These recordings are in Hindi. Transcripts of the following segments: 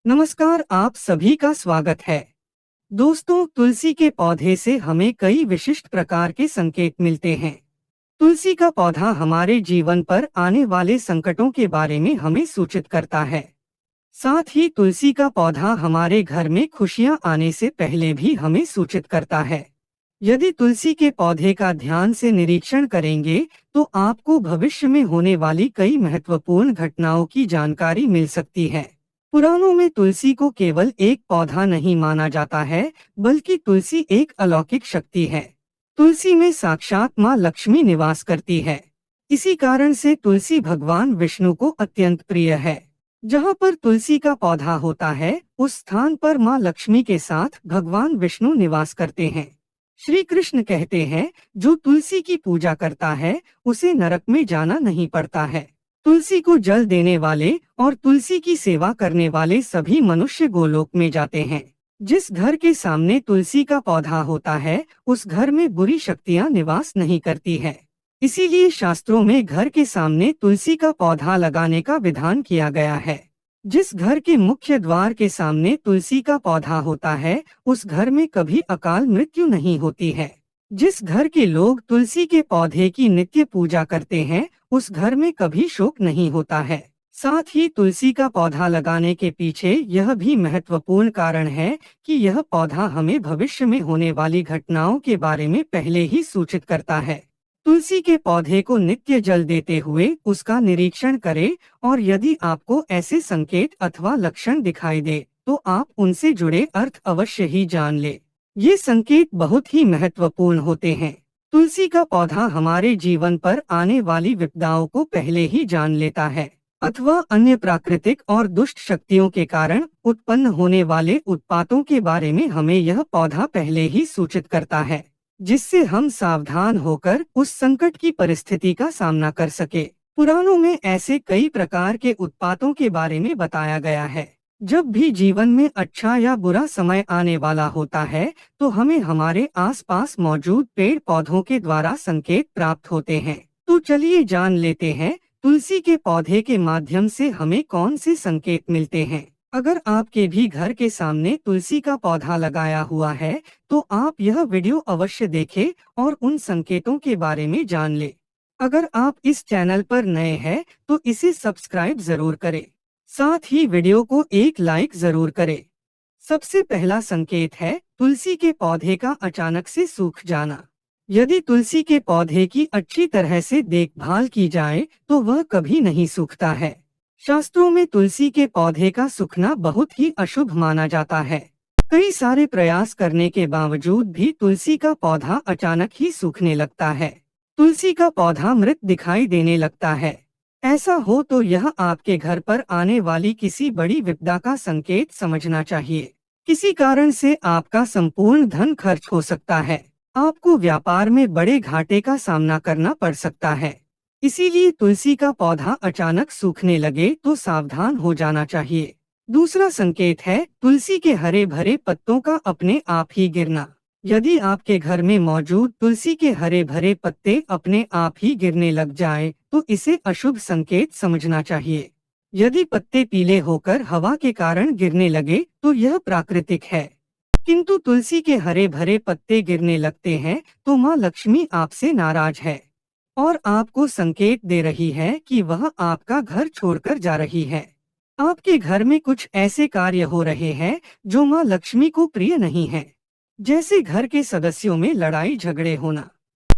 नमस्कार, आप सभी का स्वागत है। दोस्तों, तुलसी के पौधे से हमें कई विशिष्ट प्रकार के संकेत मिलते हैं। तुलसी का पौधा हमारे जीवन पर आने वाले संकटों के बारे में हमें सूचित करता है। साथ ही तुलसी का पौधा हमारे घर में खुशियां आने से पहले भी हमें सूचित करता है। यदि तुलसी के पौधे का ध्यान से निरीक्षण करेंगे तो आपको भविष्य में होने वाली कई महत्वपूर्ण घटनाओं की जानकारी मिल सकती है। पुराणों में तुलसी को केवल एक पौधा नहीं माना जाता है, बल्कि तुलसी एक अलौकिक शक्ति है। तुलसी में साक्षात माँ लक्ष्मी निवास करती है। इसी कारण से तुलसी भगवान विष्णु को अत्यंत प्रिय है। जहाँ पर तुलसी का पौधा होता है, उस स्थान पर माँ लक्ष्मी के साथ भगवान विष्णु निवास करते हैं। श्री कृष्ण कहते हैं, जो तुलसी की पूजा करता है उसे नरक में जाना नहीं पड़ता है। तुलसी को जल देने वाले और तुलसी की सेवा करने वाले सभी मनुष्य गोलोक में जाते हैं। जिस घर के सामने तुलसी का पौधा होता है, उस घर में बुरी शक्तियां निवास नहीं करती है। इसीलिए शास्त्रों में घर के सामने तुलसी का पौधा लगाने का विधान किया गया है। जिस घर के मुख्य द्वार के सामने तुलसी का पौधा होता है, उस घर में कभी अकाल मृत्यु नहीं होती है। जिस घर के लोग तुलसी के पौधे की नित्य पूजा करते हैं, उस घर में कभी शोक नहीं होता है। साथ ही तुलसी का पौधा लगाने के पीछे यह भी महत्वपूर्ण कारण है कि यह पौधा हमें भविष्य में होने वाली घटनाओं के बारे में पहले ही सूचित करता है। तुलसी के पौधे को नित्य जल देते हुए उसका निरीक्षण करें और यदि आपको ऐसे संकेत अथवा लक्षण दिखाई दे तो आप उनसे जुड़े अर्थ अवश्य ही जान ले। ये संकेत बहुत ही महत्वपूर्ण होते हैं। तुलसी का पौधा हमारे जीवन पर आने वाली विपदाओं को पहले ही जान लेता है, अथवा अन्य प्राकृतिक और दुष्ट शक्तियों के कारण उत्पन्न होने वाले उत्पातों के बारे में हमें यह पौधा पहले ही सूचित करता है, जिससे हम सावधान होकर उस संकट की परिस्थिति का सामना कर सके। पुराणों में ऐसे कई प्रकार के उत्पातों के बारे में बताया गया है। जब भी जीवन में अच्छा या बुरा समय आने वाला होता है, तो हमें हमारे आसपास मौजूद पेड़ पौधों के द्वारा संकेत प्राप्त होते हैं। तो चलिए जान लेते हैं, तुलसी के पौधे के माध्यम से हमें कौन से संकेत मिलते हैं। अगर आपके भी घर के सामने तुलसी का पौधा लगाया हुआ है, तो आप यह वीडियो अवश्य देखें और उन संकेतों के बारे में जान ले। अगर आप इस चैनल पर नए हैं, तो इसे सब्सक्राइब जरूर करें। साथ ही वीडियो को एक लाइक जरूर करें। सबसे पहला संकेत है तुलसी के पौधे का अचानक से सूख जाना। यदि तुलसी के पौधे की अच्छी तरह से देखभाल की जाए तो वह कभी नहीं सूखता है। शास्त्रों में तुलसी के पौधे का सूखना बहुत ही अशुभ माना जाता है। कई सारे प्रयास करने के बावजूद भी तुलसी का पौधा अचानक ही सूखने लगता है। तुलसी का पौधा मृत दिखाई देने लगता है। ऐसा हो तो यह आपके घर पर आने वाली किसी बड़ी विपदा का संकेत समझना चाहिए। किसी कारण से आपका संपूर्ण धन खर्च हो सकता है। आपको व्यापार में बड़े घाटे का सामना करना पड़ सकता है। इसीलिए तुलसी का पौधा अचानक सूखने लगे तो सावधान हो जाना चाहिए। दूसरा संकेत है तुलसी के हरे भरे पत्तों का अपने आप ही गिरना। यदि आपके घर में मौजूद तुलसी के हरे भरे पत्ते अपने आप ही गिरने लग जाए तो इसे अशुभ संकेत समझना चाहिए। यदि पत्ते पीले होकर हवा के कारण गिरने लगे तो यह प्राकृतिक है, किंतु तुलसी के हरे भरे पत्ते गिरने लगते हैं तो माँ लक्ष्मी आपसे नाराज है और आपको संकेत दे रही है कि वह आपका घर छोड़कर जा रही है। आपके घर में कुछ ऐसे कार्य हो रहे हैं जो माँ लक्ष्मी को प्रिय नहीं है, जैसे घर के सदस्यों में लड़ाई झगड़े होना,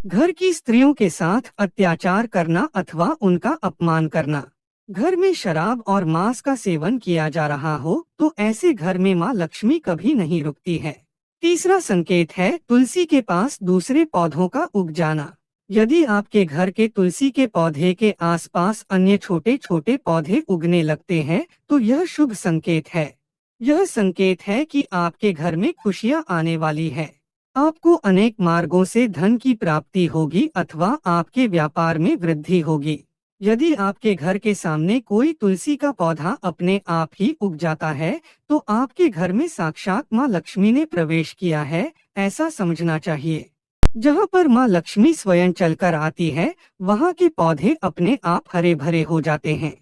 घर की स्त्रियों के साथ अत्याचार करना अथवा उनका अपमान करना, घर में शराब और मांस का सेवन किया जा रहा हो तो ऐसे घर में माँ लक्ष्मी कभी नहीं रुकती है। तीसरा संकेत है तुलसी के पास दूसरे पौधों का उग जाना। यदि आपके घर के तुलसी के पौधे के आसपास अन्य छोटे छोटे पौधे उगने लगते हैं तो यह शुभ संकेत है। यह संकेत है कि आपके घर में खुशियां आने वाली है। आपको अनेक मार्गों से धन की प्राप्ति होगी अथवा आपके व्यापार में वृद्धि होगी। यदि आपके घर के सामने कोई तुलसी का पौधा अपने आप ही उग जाता है तो आपके घर में साक्षात माँ लक्ष्मी ने प्रवेश किया है, ऐसा समझना चाहिए। जहाँ पर माँ लक्ष्मी स्वयं चलकर आती है, वहाँ के पौधे अपने आप हरे भरे हो जाते हैं।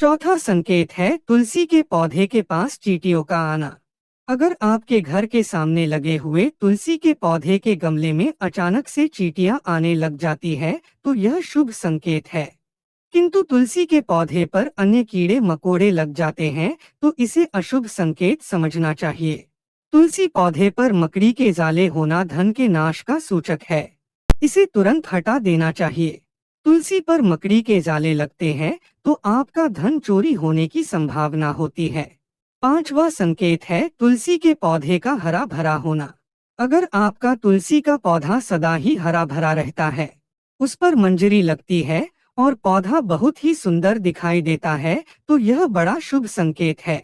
चौथा संकेत है तुलसी के पौधे के पास चींटियों का आना। अगर आपके घर के सामने लगे हुए तुलसी के पौधे के गमले में अचानक से चींटियां आने लग जाती है, तो यह शुभ संकेत है। किंतु तुलसी के पौधे पर अन्य कीड़े मकोड़े लग जाते हैं, तो इसे अशुभ संकेत समझना चाहिए। तुलसी पौधे पर मकड़ी के जाले होना धन के नाश का सूचक है। इसे तुरंत हटा देना चाहिए। तुलसी पर मकड़ी के जाले लगते हैं तो आपका धन चोरी होने की संभावना होती है। पांचवा संकेत है तुलसी के पौधे का हरा भरा होना। अगर आपका तुलसी का पौधा सदा ही हरा भरा रहता है, उस पर मंजरी लगती है और पौधा बहुत ही सुंदर दिखाई देता है, तो यह बड़ा शुभ संकेत है।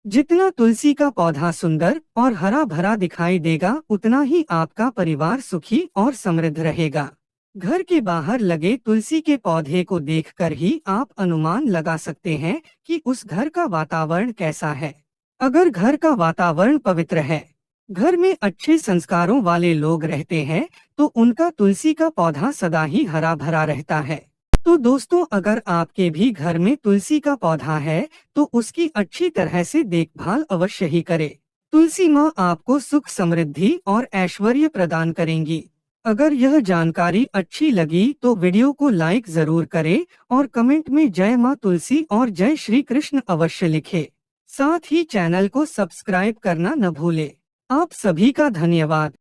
जितना तुलसी का पौधा सुंदर और हरा भरा दिखाई देगा, उतना ही आपका परिवार सुखी और समृद्ध रहेगा। घर के बाहर लगे तुलसी के पौधे को देखकर ही आप अनुमान लगा सकते हैं कि उस घर का वातावरण कैसा है। अगर घर का वातावरण पवित्र है, घर में अच्छे संस्कारों वाले लोग रहते हैं, तो उनका तुलसी का पौधा सदा ही हरा भरा रहता है। तो दोस्तों, अगर आपके भी घर में तुलसी का पौधा है, तो उसकी अच्छी तरह से देखभाल अवश्य ही करें। तुलसी माँ आपको सुख समृद्धि और ऐश्वर्य प्रदान करेंगी। अगर यह जानकारी अच्छी लगी तो वीडियो को लाइक जरूर करें और कमेंट में जय माँ तुलसी और जय श्री कृष्ण अवश्य लिखें। साथ ही चैनल को सब्सक्राइब करना न भूलें। आप सभी का धन्यवाद।